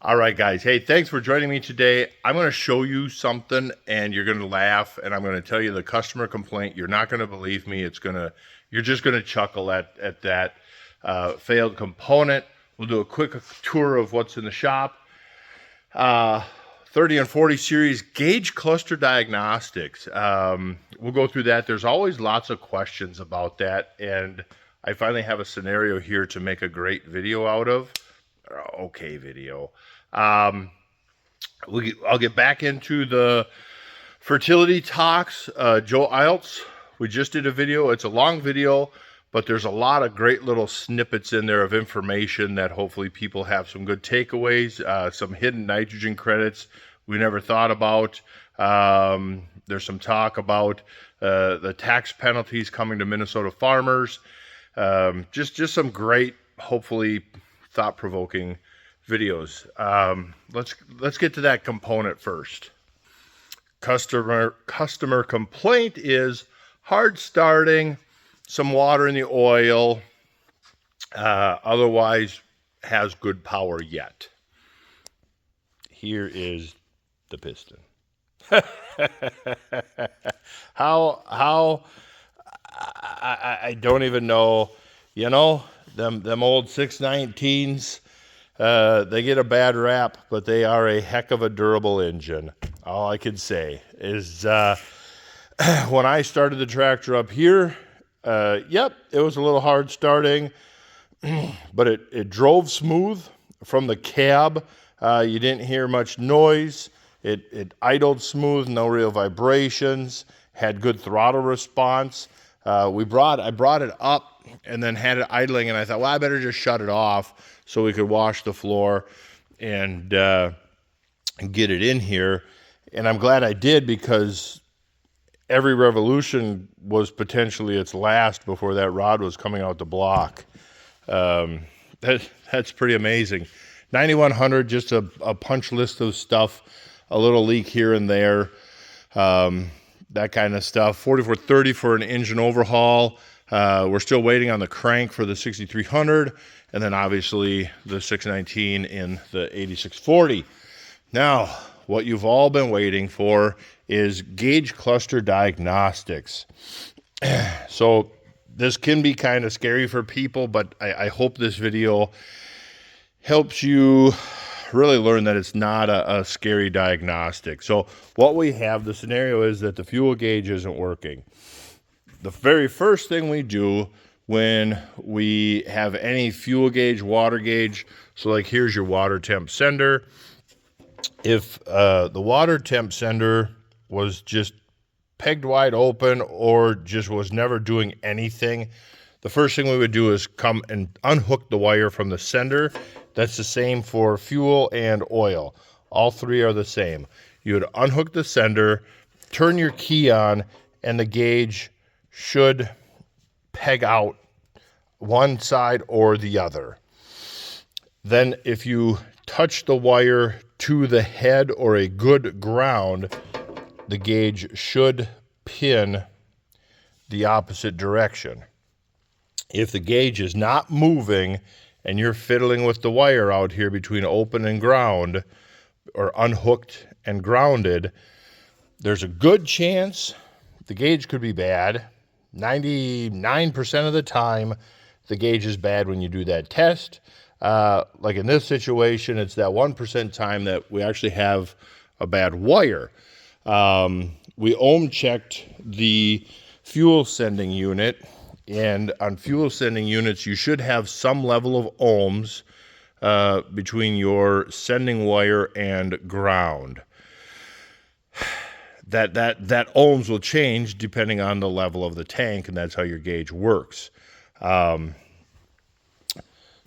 All right, guys. Hey, thanks for joining me today. I'm going to show you something and you're going to laugh, and I'm going to tell you the customer complaint. You're not going to believe me. You're just going to chuckle at that failed component. We'll do a quick tour of what's in the shop. 30 and 40 series gauge cluster diagnostics. We'll go through that. There's always lots of questions about that, and I finally have a scenario here to make a great video out of. Okay video. I'll get back into the fertility talks. Joe Iltz, we just did a video. It's a long video, but there's a lot of great little snippets in there of information that hopefully people have some good takeaways, some hidden nitrogen credits we never thought about. There's some talk about the tax penalties coming to Minnesota farmers. Just some great, hopefully thought-provoking videos. Let's get to that component first. Customer complaint is hard starting, some water in the oil, otherwise has good power yet. Here is the piston. I don't even know, you know, them old 619s, they get a bad rap, but they are a heck of a durable engine. All I can say is when I started the tractor up here, yep, it was a little hard starting, but it drove smooth from the cab. You didn't hear much noise. It idled smooth, no real vibrations, had good throttle response. I brought it up and then had it idling, and I thought, well, I better just shut it off so we could wash the floor and get it in here. And I'm glad I did, because every revolution was potentially its last before that rod was coming out the block. That's pretty amazing. 9100, just a punch list of stuff, a little leak here and there, that kind of stuff. 4430 for an engine overhaul. We're still waiting on the crank for the 6300, and then obviously the 619 in the 8640. Now, what you've all been waiting for is gauge cluster diagnostics. So this can be kind of scary for people, but I hope this video helps you really learn that it's not a scary diagnostic. So what we have, the scenario is that the fuel gauge isn't working. The very first thing we do when we have any fuel gauge, water gauge, so like here's your water temp sender. If the water temp sender was just pegged wide open or just was never doing anything, the first thing we would do is come and unhook the wire from the sender. That's the same for fuel and oil. All three are the same. You would unhook the sender, turn your key on, and the gauge should peg out one side or the other. Then if you touch the wire to the head or a good ground, the gauge should pin the opposite direction. If the gauge is not moving and you're fiddling with the wire out here between open and ground, or unhooked and grounded, there's a good chance the gauge could be bad. 99% of the time, the gauge is bad when you do that test. Like in this situation, it's that 1% time that we actually have a bad wire. We ohm checked the fuel sending unit, and on fuel sending units, you should have some level of ohms between your sending wire and ground. That ohms will change depending on the level of the tank, and that's how your gauge works.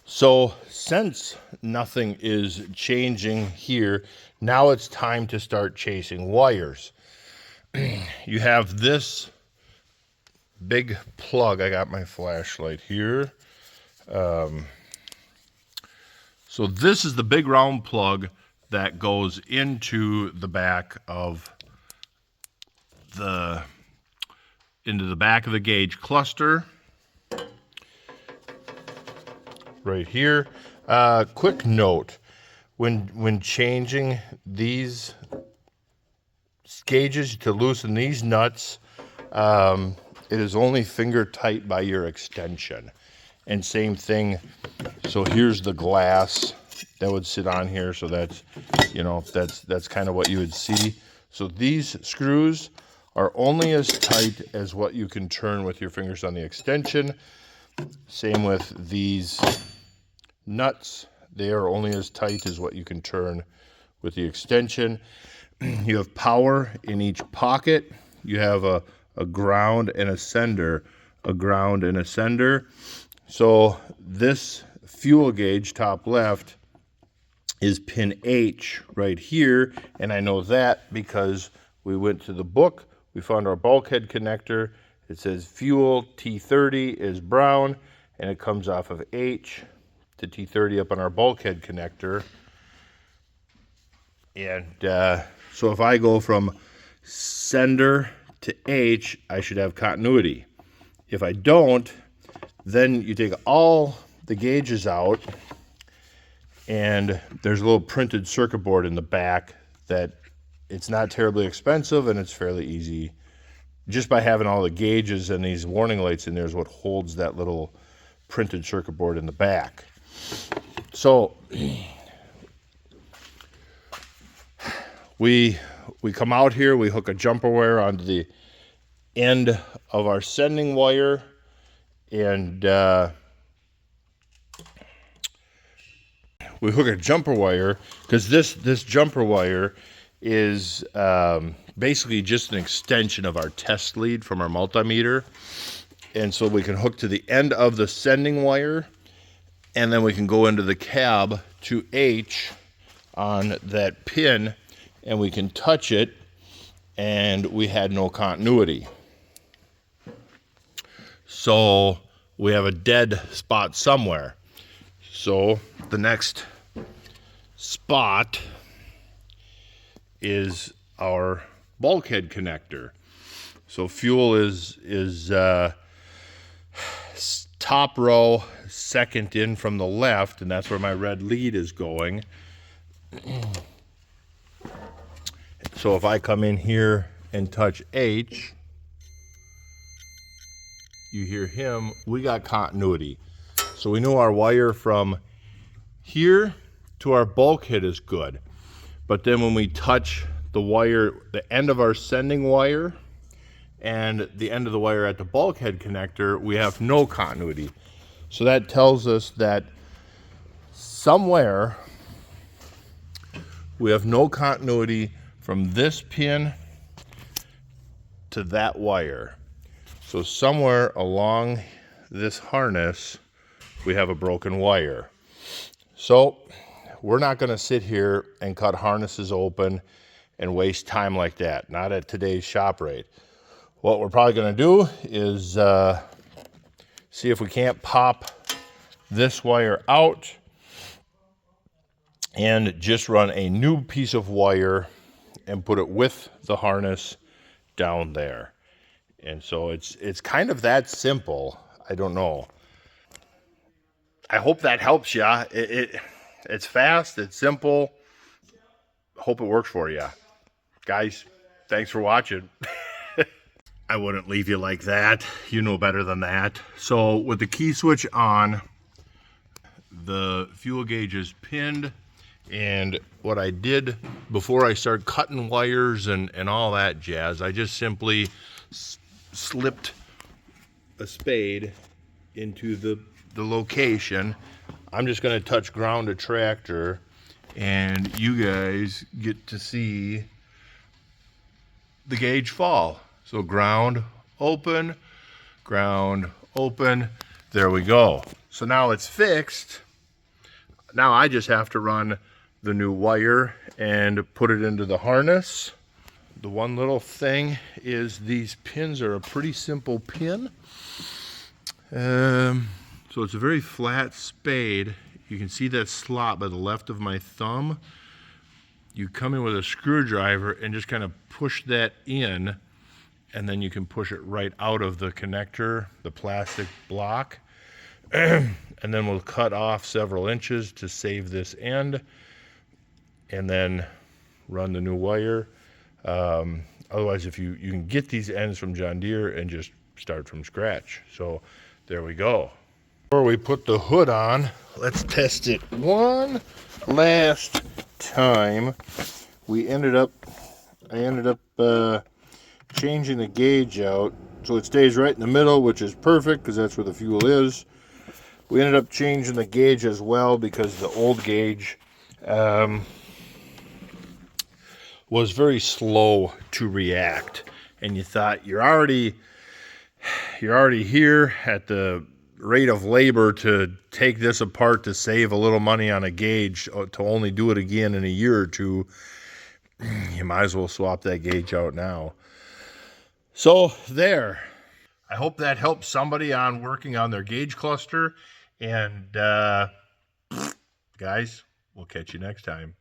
So since nothing is changing here, now it's time to start chasing wires. You have this big plug. I got my flashlight here. So this is the big round plug that goes into the back of the gauge cluster. Right here. Quick note. when changing these gauges to loosen these nuts, it is only finger tight by your extension. And same thing, so here's the glass that would sit on here. So that's, you know, that's kind of what you would see. So these screws are only as tight as what you can turn with your fingers on the extension. Same with these nuts. They are only as tight as what you can turn with the extension. You have power in each pocket. You have a ground and a sender, a ground and a sender. So this fuel gauge, top left, is pin H right here. And I know that because we went to the book, we found our bulkhead connector. It says fuel T30 is brown, and it comes off of H to T30 up on our bulkhead connector. And so if I go from sender to H, I should have continuity. If I don't, then you take all the gauges out, and there's a little printed circuit board in the back that it's not terribly expensive, and it's fairly easy. Just by having all the gauges and these warning lights in there is what holds that little printed circuit board in the back. So we come out here, we hook a jumper wire onto the end of our sending wire, and we hook a jumper wire because this jumper wire is basically just an extension of our test lead from our multimeter. And so we can hook to the end of the sending wire, and then we can go into the cab to H on that pin, and we can touch it, and we had no continuity. So we have a dead spot somewhere. So the next spot is our bulkhead connector. So fuel is top row, second in from the left, and that's where my red lead is going. So if I come in here and touch H, you hear him, we got continuity. So we know our wire from here to our bulkhead is good. But then when we touch the wire, the end of our sending wire and the end of the wire at the bulkhead connector, we have no continuity. So that tells us that somewhere we have no continuity from this pin to that wire. So somewhere along this harness, we have a broken wire. So we're not going to sit here and cut harnesses open and waste time like that, not at today's shop rate. What we're probably going to do is see if we can't pop this wire out and just run a new piece of wire and put it with the harness down there. And so it's kind of that simple. I don't know. I hope that helps you. It's fast, it's simple. Hope it works for you. Guys, thanks for watching. I wouldn't leave you like that. You know better than that. So with the key switch on, the fuel gauge is pinned, and what I did before I start cutting wires and all that jazz, I just simply slipped a spade into the location. I'm just going to touch ground to tractor, and you guys get to see the gauge fall. So ground open, there we go. So now it's fixed. Now I just have to run the new wire and put it into the harness. The one little thing is these pins are a pretty simple pin. So it's a very flat spade. You can see that slot by the left of my thumb. You come in with a screwdriver and just kind of push that in, and then you can push it right out of the connector, the plastic block. And then we'll cut off several inches to save this end. and then run the new wire. Otherwise, if you can get these ends from John Deere and just start from scratch. So there we go. Before we put the hood on, let's test it one last time. I ended up changing the gauge out so it stays right in the middle, which is perfect because that's where the fuel is. We ended up changing the gauge as well because the old gauge was very slow to react, and you thought you're already here at the rate of labor to take this apart to save a little money on a gauge, to only do it again in a year or two. You might as well swap that gauge out now. So there. I hope that helps somebody on working on their gauge cluster. And guys, we'll catch you next time.